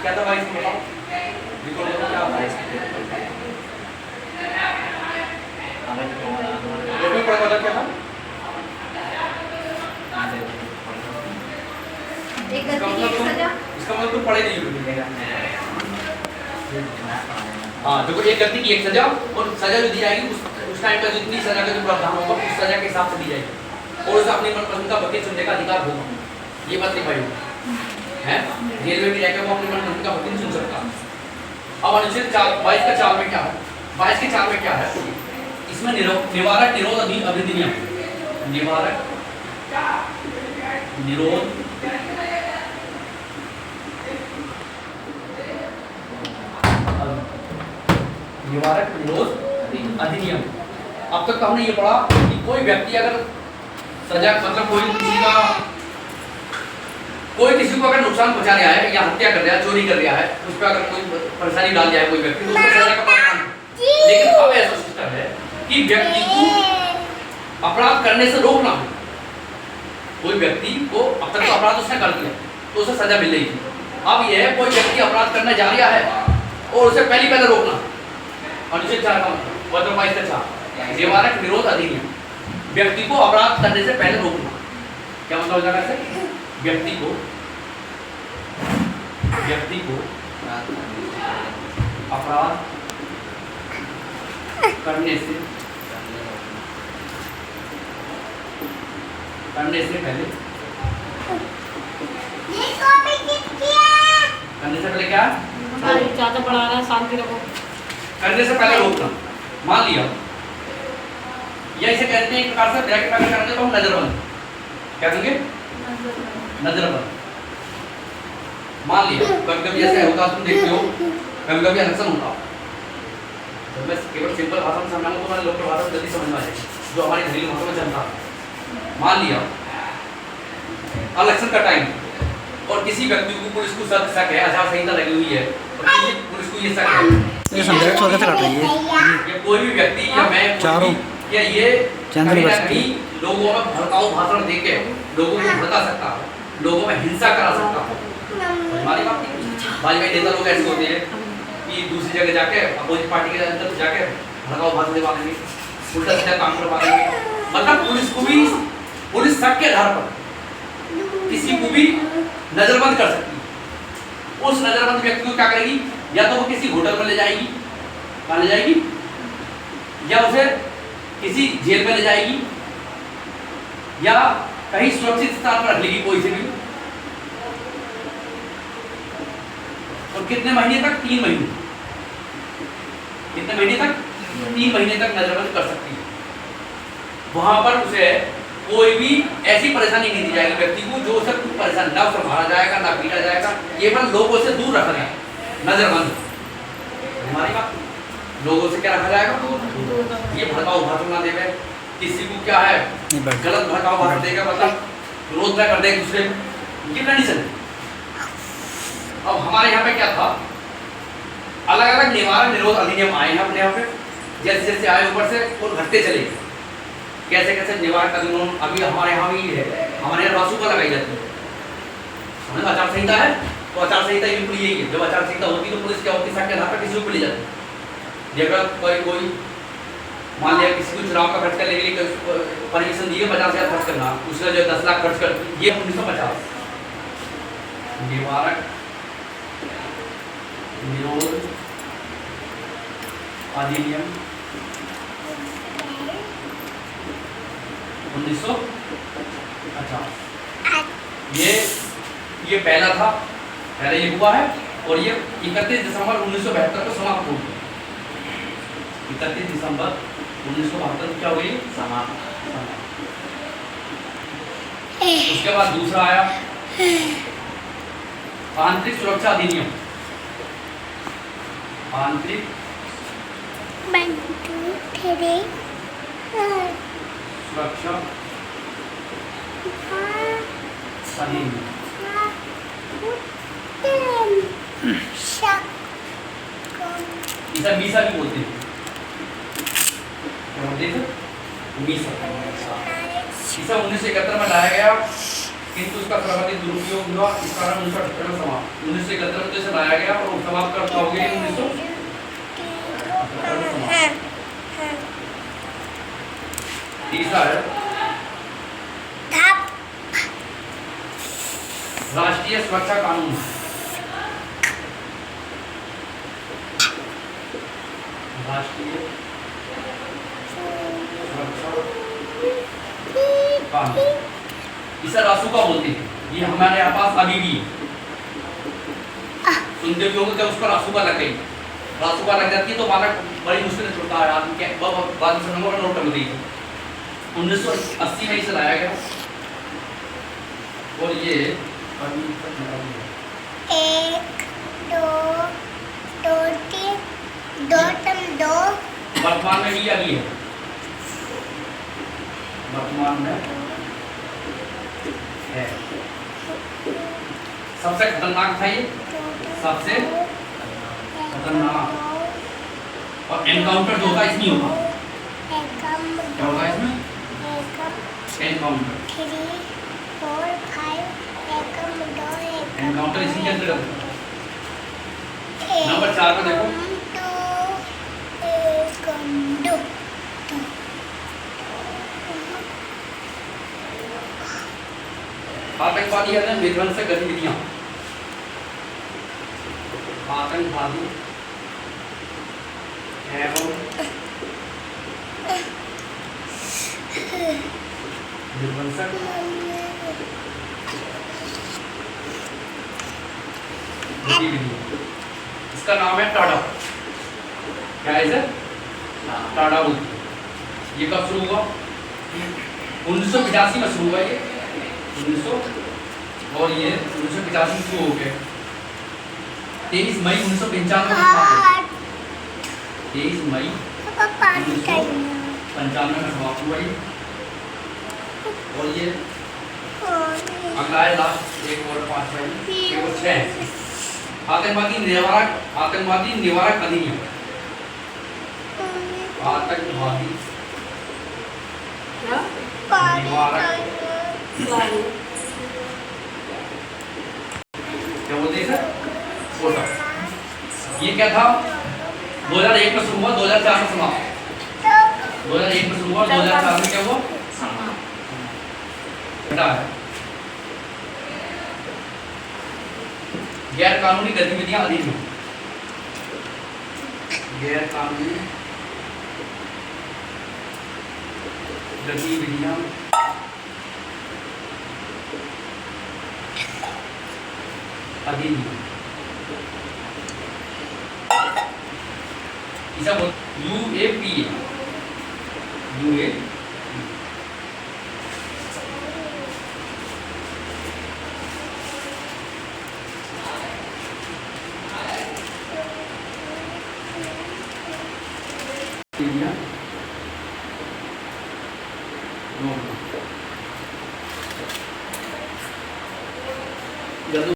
क्या था भाई इसमें बताओ, देखो देखो क्या था इसमें, देखो पढ़ा वाला क्या था, एक गलती की एक सजा। इसका मतलब तुम पढ़े नहीं हो। हाँ देखो, एक गलती की एक सजा, और सजा जो दी जाएगी उस टाइम का जितनी सजा का जो प्रावधान होगा उस सजा के हिसाब से दी जाएगी, और उसे अपने मनपसंद का वकील चुनने का अधिकार होगा। ये बात नहीं पढ़ी है, जेल में भी जाकर वो अपने मनपसंद का वकील चुन सकता है। अब अनुच्छेद 22 का 4 में क्या है, 22 के 4 में क्या है, इसमें निवारक निरोध अधिनियम, निवारक निरोध निवारक निरोध अधिनियम। अब तक तो हमने ये पढ़ा कि कोई व्यक्ति अगर सजा मतलब कोई किसी को अगर नुकसान पहुंचा रहा है या हत्या कर रहा है, चोरी कर रहा है, उस पर अगर कोई परेशानी डाल दिया है कोई व्यक्ति, तो उसको सजा का प्रावधान है। लेकिन अब ऐसा सिस्टम है कि व्यक्ति को अपराध करने से रोकना है। कोई व्यक्ति को अब तक तो अपराध उसने कर दिया तो उसे सजा मिल रही थी, अब यह है कोई व्यक्ति अपराध करने जा रहा है और उसे पहले रोकना। अनुच्छेद 4 का मतलब 22 का 4 निवारक निरोध अधिनियम, व्यक्ति को अपराध करने से पहले रोकना। क्या मतलब हो जाएगा इसे, व्यक्ति को अपराध करने से पहले क्या, ज्यादा बढ़ा रहा है, शांति रखो। करने से पहले रोकना। मान लिया या इसे कहते हैं एक प्रकार से ब्रैकेट में करने को हम नजरबंद, क्या कहेंगे, नजरबंद। मान लिया कभी कभी ऐसा होता तुम देखते हो, कभी कभी अनशन होता, तो मैं केवल सिंपल भाषा में समझाऊंगा तो हमारे लोकल भाषा में जल्दी समझ में आ जाएगी, जो हमारी घरेलू भाषा में चलता है। मान लिया इलेक्शन का टाइम और किसी व्यक्ति को पुलिस को शक है, आचार संहिता लगी हुई है और किसी पुलिस को ये शक है, ये संदेश वगैरह से काट रही है, ये कोई भी व्यक्ति या मैं चारों या ये कहीं ना कहीं लोगों में भड़काऊ भाषण देके लोगों को भड़का सकता है, लोगों में हिंसा करा सकता है। हमारी बात भाई नेता लोग ऐसे होते हैं कि दूसरी जगह जाके अपोजिट पार्टी के अंदर जाके भड़काऊ भाषण दिवा देंगे, उल्टा सीधा काम करवा देंगे। मतलब पुलिस को भी पुलिस शक के आधार पर किसी को भी नजरबंद कर सकती है। उस नजरबंद व्यक्ति को क्या करेगी, या तो वो किसी होटल में ले जाएगी, कहाँ ले जाएगी, या उसे किसी जेल में ले जाएगी, या कहीं सुरक्षित स्थान पर रख लेगी कोई से भी। और कितने महीने तक, 3 महीने, कितने महीने तक, 3 महीने तक नजरबंद कर सकती है। वहां पर उसे कोई भी ऐसी परेशानी नहीं दी जाएगी व्यक्ति को जो उसे कुछ परेशान, ना उसे मारा जाएगा ना पीटा जाएगा, केवल लोगों से दूर रखना है, नजरबंद। हमारी बात, लोगों से क्या रखा जाएगा, ये भड़काऊ भाषण ना देवे, किसी को क्या है गलत भड़काऊ भाषण देगा, मतलब विरोध ना कर दे एक दूसरे को, ये कंडीशन है। अब हमारे यहाँ पे क्या था, अलग अलग निवारक निरोध अधिनियम आए हैं अपने यहाँ पे, जैसे जैसे आए ऊपर से और घटते चले, कैसे कैसे निवारक अधिनियम अभी हमारे यहाँ भी है, हमारे यहाँ रासू का लगाई जाती है। समझ, आचार संहिता है तो आचार संहिता बिल्कुल यही है, जब आचार संहिता होती है तो पुलिस क्या होती है, शक के आधार पर किसी को ले जाती है। जब कोई मान लिया किसी को चुनाव का खर्च करने के लिए परमिशन दी है 50,000 खर्च करना, उसका जो 10 लाख खर्च कर, ये 1950 निवारक निरोध अधिनियम 1950, ये पहला था, पहले ये हुआ है, और ये 31 दिसंबर 1972 को समाप्त हो गया। 31 दिसंबर 1972 को क्या हुई, समाप्त। उसके बाद दूसरा आया आंतरिक सुरक्षा अधिनियम, आंतरिक सुरक्षा अधिनियम, इसे मीसा भी बोलते हैं, क्या बोलते हैं, मीसा। इसे 1971 में लाया गया किंतु उसका सर्वाधिक दुरुपयोग हुआ, इस कारण 1978 में समाप्त। 1971 में तो इसे लाया गया और समाप्त करता हो गया 1978 में समाप्त। तीसरा है राष्ट्रीय सुरक्षा कानून। राष्ट्रीय सुरक्षा कानून, इसे रासुका बोलते हैं। ये हमारे यहाँ पास अभी भी सुनते भी होंगे कि उसको रासुका लग गई, रासुका लग जाती है तो बालक बड़ी मुश्किल से छुटता है आदमी के बाद में नंबर नोट कर दी। 1980 में इसे लाया गया और ये अभी तक लगा हुआ है। 1 2 3 2 वर्तमान में भी अभी है, वर्तमान में है। सबसे खतरनाक था ये, सबसे खतरनाक। और एनकाउंटर जो होगा इसमें होगा, क्या होगा इसमें? एनकाउंटर। 3 4 5 एनकाउंटर इसी के अंतर्गत। नंबर 4 पे देखो, आतंकवादी है विध्वंसक गतिविधियां। आतंकवादी एवं विध्वंसक गतिविधियां, इसका नाम है टाडा। क्या है इसे? टाडा बोलते हैं। ये कब शुरू हुआ? 1985 में शुरू हुआ ये, 1900 और ये 1985 में शुरू हो गया। 23 मई 1995 में समाप्त हुआ। 23 मई 1995 में समाप्त हुआ ये। और ये अगला है लास्ट, एक और 5 है, ये वो 6 है। आतंकवादी निवारक अधिनियम। आतंकवादी निवारक क्या बोलते हैं सर? कोटा। ये क्या था? 2001 में शुरू हुआ, 2004 में समाप्त। 2001 में शुरू हुआ, 2004 में क्या हुआ? बेटा है गैर कानूनी गतिविधियां अधिनियम। गैर कानूनी गतिविधियां अधिनियम। इसे UAPA,